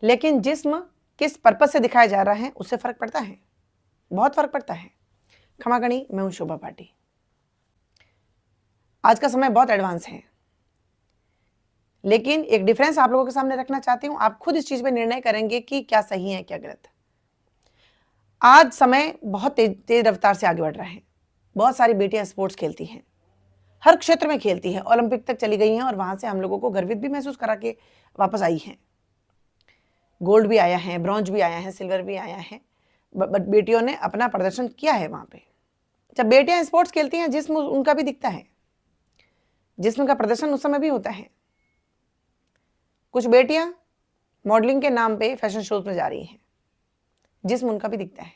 लेकिन जिस्म किस पर्पज से दिखाया जा रहा है उससे फर्क पड़ता है, बहुत फर्क पड़ता है। खमागणी, मैं हूं शोभा पाटी। आज का समय बहुत एडवांस है, लेकिन एक डिफरेंस आप लोगों के सामने रखना चाहती हूं। आप खुद इस चीज में निर्णय करेंगे कि क्या सही है क्या गलत। आज समय बहुत तेज रफ्तार से आगे बढ़ रहा है। बहुत सारी बेटियां स्पोर्ट्स खेलती हैं, हर क्षेत्र में खेलती हैं, ओलंपिक तक चली गई हैं और वहां से हम लोगों को गर्वित भी महसूस करा के वापस आई हैं। गोल्ड भी आया है, ब्रॉन्ज भी आया है, सिल्वर भी आया है, बट बेटियों ने अपना प्रदर्शन किया है वहां पे। जब बेटियां स्पोर्ट्स खेलती हैं, जिस्म उनका भी दिखता है, जिस्म का प्रदर्शन उस समय भी होता है। कुछ बेटियां मॉडलिंग के नाम पे फैशन शोज में जा रही हैं, जिस्म उनका भी दिखता है।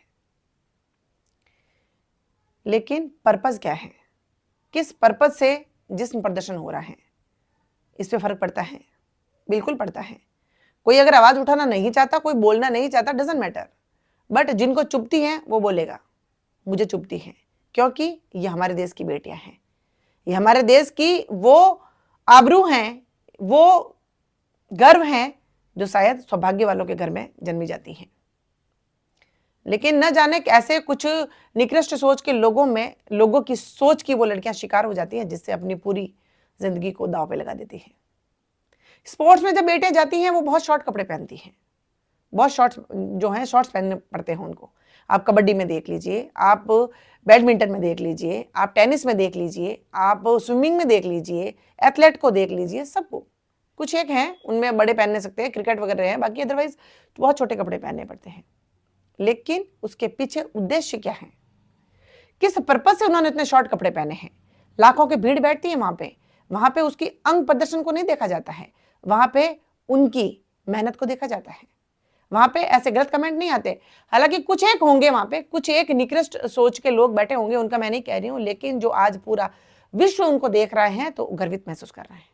लेकिन पर्पस क्या है, किस पर्पस से जिस्म प्रदर्शन हो रहा है, इस पे फर्क पड़ता है, बिल्कुल पड़ता है। कोई अगर आवाज उठाना नहीं चाहता, कोई बोलना नहीं चाहता, डजंट मैटर, बट जिनको चुभती है वो बोलेगा मुझे चुभती है, क्योंकि ये हमारे देश की बेटियां हैं, ये हमारे देश की वो आबरू हैं, वो गर्व हैं जो शायद सौभाग्य वालों के घर में जन्मी जाती हैं। लेकिन न जाने कैसे कुछ निकृष्ट सोच के लोगों की सोच की वो लड़कियां शिकार हो जाती हैं, जिससे अपनी पूरी जिंदगी को दांव पे लगा देती हैं। स्पोर्ट्स में जब बेटियां जाती हैं वो बहुत शॉर्ट कपड़े पहनती हैं, बहुत शॉर्ट्स जो हैं शॉर्ट्स पहनने पड़ते हैं उनको। आप कबड्डी में देख लीजिए, आप बैडमिंटन में देख लीजिए, आप टेनिस में देख लीजिए, आप स्विमिंग में देख लीजिए, एथलेट को देख लीजिए, सबको। कुछ एक हैं उनमें बड़े पहनने सकते हैं, क्रिकेट वगैरह हैं, बाकी अदरवाइज बहुत छोटे कपड़े पहनने पड़ते हैं। लेकिन उसके पीछे उद्देश्य क्या है, किस पर्पज से उन्होंने इतने शॉर्ट कपड़े पहने हैं। लाखों की भीड़ बैठती है वहां पे उसकी अंग प्रदर्शन को नहीं देखा जाता है, वहां पे उनकी मेहनत को देखा जाता है। वहां पे ऐसे गलत कमेंट नहीं आते। हालांकि कुछ एक होंगे वहां पे, कुछ एक निकृष्ट सोच के लोग बैठे होंगे, उनका मैं नहीं कह रही हूं, लेकिन जो आज पूरा विश्व उनको देख रहा है तो गर्वित महसूस कर रहा है।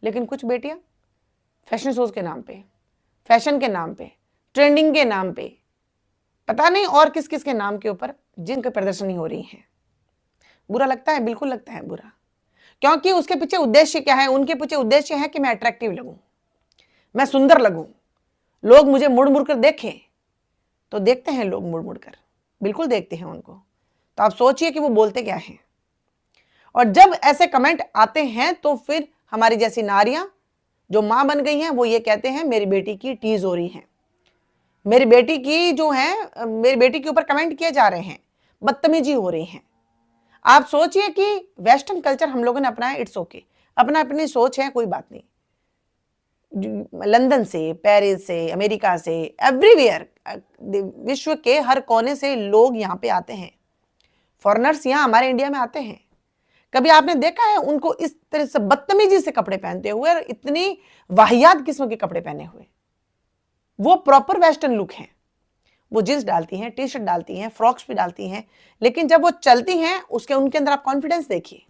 लेकिन कुछ बेटियां फैशन शोज के नाम पे, फैशन के नाम पे, ट्रेंडिंग के नाम पे, पता नहीं और किस किस के नाम के ऊपर जिनकी प्रदर्शनी हो रही है। बुरा लगता है, बिल्कुल लगता है बुरा, क्योंकि उसके पीछे उद्देश्य क्या है। उनके पीछे उद्देश्य है कि मैं अट्रैक्टिव लगूं, मैं सुंदर लगूं, लोग मुझे मुड़ मुड़ कर देखें। तो देखते हैं लोग मुड़ मुड़ कर, बिल्कुल देखते हैं उनको। तो आप सोचिए कि वो बोलते क्या हैं। और जब ऐसे कमेंट आते हैं तो फिर हमारी जैसी नारियां जो मां बन गई हैं वो ये कहते हैं मेरी बेटी की टीज हो रही है, मेरी बेटी की जो है, मेरी बेटी के ऊपर कमेंट किए जा रहे हैं, बदतमीजी हो रही है। आप सोचिए कि वेस्टर्न कल्चर हम लोगों ने अपनाया, इट्स ओके, अपना अपनी सोच है, कोई बात नहीं। लंदन से, पेरिस से, अमेरिका से, एवरीवेयर, विश्व के हर कोने से लोग यहाँ पे आते हैं। फॉरेनर्स यहाँ हमारे इंडिया में आते हैं। कभी आपने देखा है उनको इस तरह से बदतमीजी से कपड़े पहनते हुए और इतनी वाहियात किस्म के कपड़े पहने हुए? वो प्रॉपर वेस्टर्न लुक है। वो जींस डालती हैं, टी शर्ट डालती हैं, फ्रॉक्स भी डालती हैं, लेकिन जब वो चलती हैं उनके अंदर आप कॉन्फिडेंस देखिए।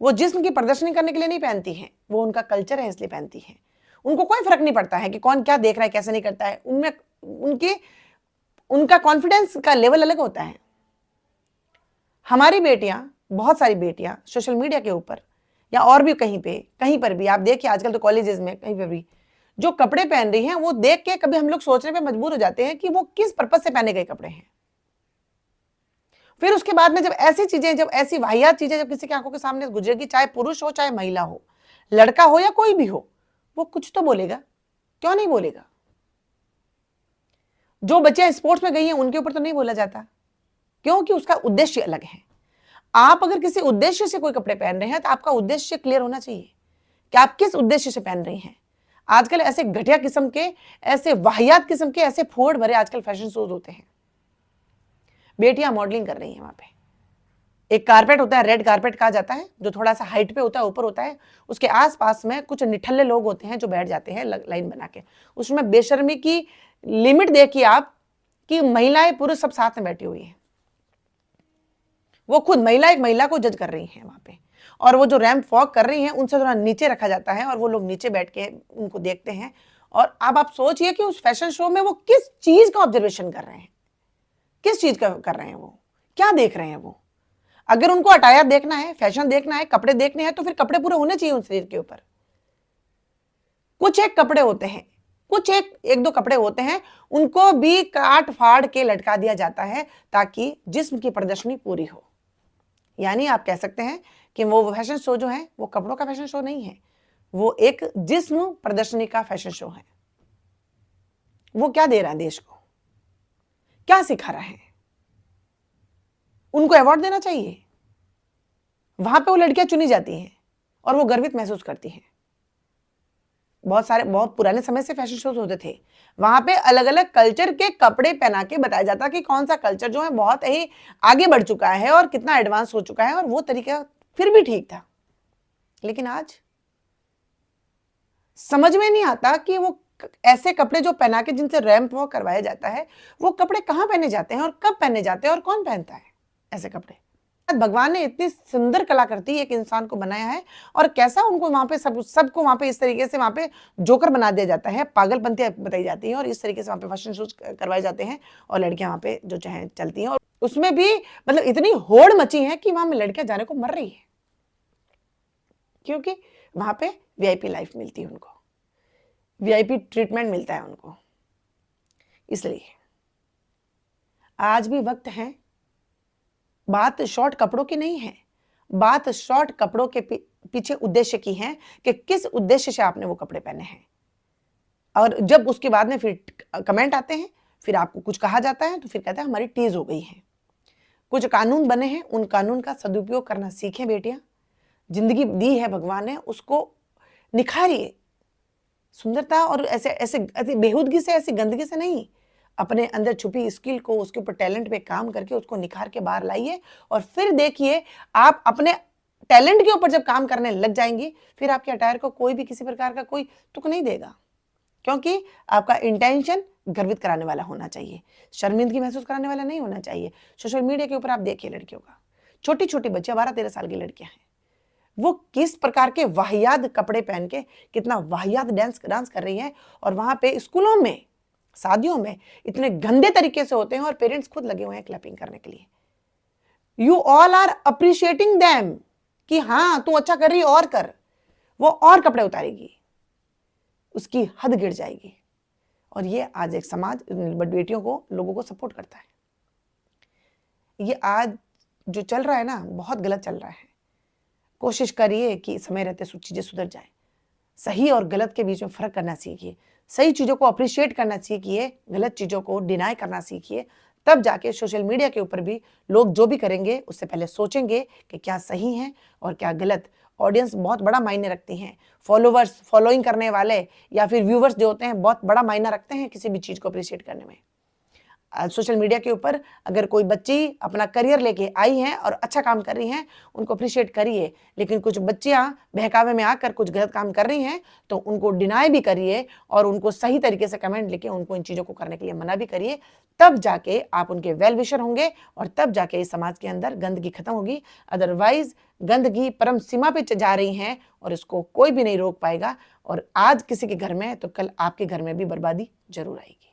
वो जिस्म की प्रदर्शनी करने के लिए नहीं पहनती हैं, वो उनका कल्चर है इसलिए पहनती हैं। उनको कोई फर्क नहीं पड़ता है कि कौन क्या देख रहा है, कैसे नहीं करता है। उनमें उनका कॉन्फिडेंस का लेवल अलग होता है। हमारी बेटियां, बहुत सारी बेटियां सोशल मीडिया के ऊपर या और भी कहीं पर भी आप देखिए, आजकल तो कॉलेजेस में कहीं पर भी जो कपड़े पहन रही हैं वो देख के कभी हम लोग सोचने पे मजबूर हो जाते हैं कि वो किस पर्पज से पहने गए कपड़े हैं। फिर उसके बाद में जब ऐसी चीजें, जब ऐसी वाहियात चीजें जब किसी की आंखों के सामने गुजरेगी, चाहे पुरुष हो चाहे महिला हो, लड़का हो या कोई भी हो, वो कुछ तो बोलेगा, क्यों नहीं बोलेगा। जो बच्चियां स्पोर्ट्स में गई हैं उनके ऊपर तो नहीं बोला जाता, क्योंकि उसका उद्देश्य अलग है। आप अगर किसी उद्देश्य से कोई कपड़े पहन रहे हैं तो आपका उद्देश्य क्लियर होना चाहिए कि आप किस उद्देश्य से पहन रही हैं। आजकल ऐसे घटिया किस्म के, ऐसे वाहियात किस्म के, ऐसे फोड़ भरे आजकल फैशन शोज होते हैं। बेटियां मॉडलिंग कर रही हैं वहां पे। एक कारपेट होता है, रेड कारपेट कहा जाता है, जो थोड़ा सा हाइट पे होता है, ऊपर होता है। उसके आसपास में कुछ निठल्ले लोग होते हैं जो बैठ जाते हैं लाइन बना के। उसमें बेशर्मी की लिमिट देखिए आप, कि महिलाएं पुरुष सब साथ में बैठी हुई हैं। वो खुद महिला एक महिला को जज कर रही हैं वहां पे, और वो जो रैंप वॉक कर रही हैं उनसे थोड़ा नीचे रखा जाता है और वो लोग नीचे बैठ के उनको देखते हैं। और अब आप सोचिए कि उस फैशन शो में वो किस चीज का ऑब्जर्वेशन कर रहे हैं, किस चीज का कर रहे हैं, वो क्या देख रहे हैं। वो अगर उनको अटायर देखना है, फैशन देखना है, कपड़े देखने हैं, तो फिर कपड़े पूरे होने चाहिए उन शरीर के ऊपर। कुछ एक कपड़े होते हैं, कुछ एक दो कपड़े होते हैं, उनको भी काट फाड़ के लटका दिया जाता है ताकि जिस्म की प्रदर्शनी पूरी हो। यानी आप कह सकते हैं कि वो फैशन शो जो है वो कपड़ों का फैशन शो नहीं है, वो एक जिस्म प्रदर्शनी का फैशन शो है। वो क्या दे रहा है देश को, क्या सिखा रहा है? उनको अवार्ड देना चाहिए। वहां पे वो लड़कियां चुनी जाती हैं और वो गर्वित महसूस करती हैं। बहुत पुराने समय से फैशन शोज होते थे, वहां पे अलग अलग कल्चर के कपड़े पहना के बताया जाता कि कौन सा कल्चर जो है बहुत ही आगे बढ़ चुका है और कितना एडवांस हो चुका है, और वो तरीका फिर भी ठीक था। लेकिन आज समझ में नहीं आता कि वो ऐसे कपड़े जो पहना के जिनसे रैंप वॉक करवाया जाता है, वो कपड़े कहां पहने जाते हैं और कब पहने जाते हैं और कौन पहनता है ऐसे कपड़े। भगवान ने इतनी सुंदर कलाकृति एक इंसान को बनाया है, और कैसा उनको वहां पे सबको वहां पे इस तरीके से वहां पे जोकर बना दिया जाता है, पागलपंती बताई जाती है, और इस तरीके से वहां पे फैशन शोज करवाए जाते हैं और लड़कियां वहां पे जो चाहे चलती हैं, और उसमें भी मतलब इतनी होड़ मची है कि वहां में लड़कियां जाने को मर रही है, क्योंकि वहां पे वीआईपी लाइफ मिलती है, उनको वीआईपी ट्रीटमेंट मिलता है उनको। इसलिए आज भी वक्त है, बात शॉर्ट कपड़ों की नहीं है, बात शॉर्ट कपड़ों के पीछे उद्देश्य की है कि किस उद्देश्य से आपने वो कपड़े पहने हैं। और जब उसके बाद में फिर कमेंट आते हैं, फिर आपको कुछ कहा जाता है तो फिर कहते हैं हमारी टीज हो गई है। कुछ कानून बने हैं, उन कानून का सदुपयोग करना सीखें बेटियां। जिंदगी दी है भगवान ने, उसको निखारिए। सुंदरता और ऐसे बेहूदगी से, ऐसी गंदगी से नहीं, अपने अंदर छुपी स्किल को, उसके ऊपर टैलेंट पे काम करके उसको निखार के बाहर लाइए, और फिर देखिए आप अपने टैलेंट के ऊपर जब काम करने लग जाएंगी, फिर आपके अटायर को कोई भी किसी प्रकार का कोई तुक नहीं देगा, क्योंकि आपका इंटेंशन गर्वित कराने वाला होना चाहिए, शर्मिंदगी महसूस कराने वाला नहीं होना चाहिए। सोशल मीडिया के ऊपर आप देखिए लड़कियों का, छोटी छोटी बच्चियां 12-13 साल की लड़कियां हैं, वो किस प्रकार के वाहियात कपड़े पहन के कितना वाहियात डांस कर रही हैं, और वहां पे स्कूलों में, शादियों में इतने गंदे तरीके से होते हैं, और पेरेंट्स खुद लगे हुए हैं क्लैपिंग करने के लिए। You all are appreciating them कि हाँ तू अच्छा कर रही और कर, वो और कपड़े उतारेगी, उसकी हद गिर जाएगी। और ये आज एक समाज बेटियों को, लोगों को सपोर्ट करता है। ये आज जो चल रहा है ना, बहुत गलत चल रहा है। कोशिश करिए कि समय रहते चीजें सुधर जाए, सही और गलत के बीच में फर्क करना सीखिए, सही चीजों को अप्रिशिएट करना सीखिए, गलत चीजों को डिनाई करना सीखिए। तब जाके सोशल मीडिया के ऊपर भी लोग जो भी करेंगे उससे पहले सोचेंगे कि क्या सही है और क्या गलत। ऑडियंस बहुत बड़ा मायने रखती हैं, फॉलोवर्स, फॉलोइंग करने वाले या फिर व्यूवर्स जो होते हैं बहुत बड़ा मायना रखते हैं किसी भी चीज को अप्रिशिएट करने में। सोशल मीडिया के ऊपर अगर कोई बच्ची अपना करियर लेके आई है और अच्छा काम कर रही हैं, उनको अप्रिशिएट करिए, लेकिन कुछ बच्चियां बहकावे में आकर कुछ गलत काम कर रही हैं तो उनको डिनाई भी करिए, और उनको सही तरीके से कमेंट लेके उनको इन चीज़ों को करने के लिए मना भी करिए। तब जाके आप उनके वेल विशर होंगे, और तब जाके इस समाज के अंदर गंदगी खत्म होगी। अदरवाइज गंदगी परम सीमा पे जा रही है और इसको कोई भी नहीं रोक पाएगा, और आज किसी के घर में तो कल आपके घर में भी बर्बादी जरूर आएगी।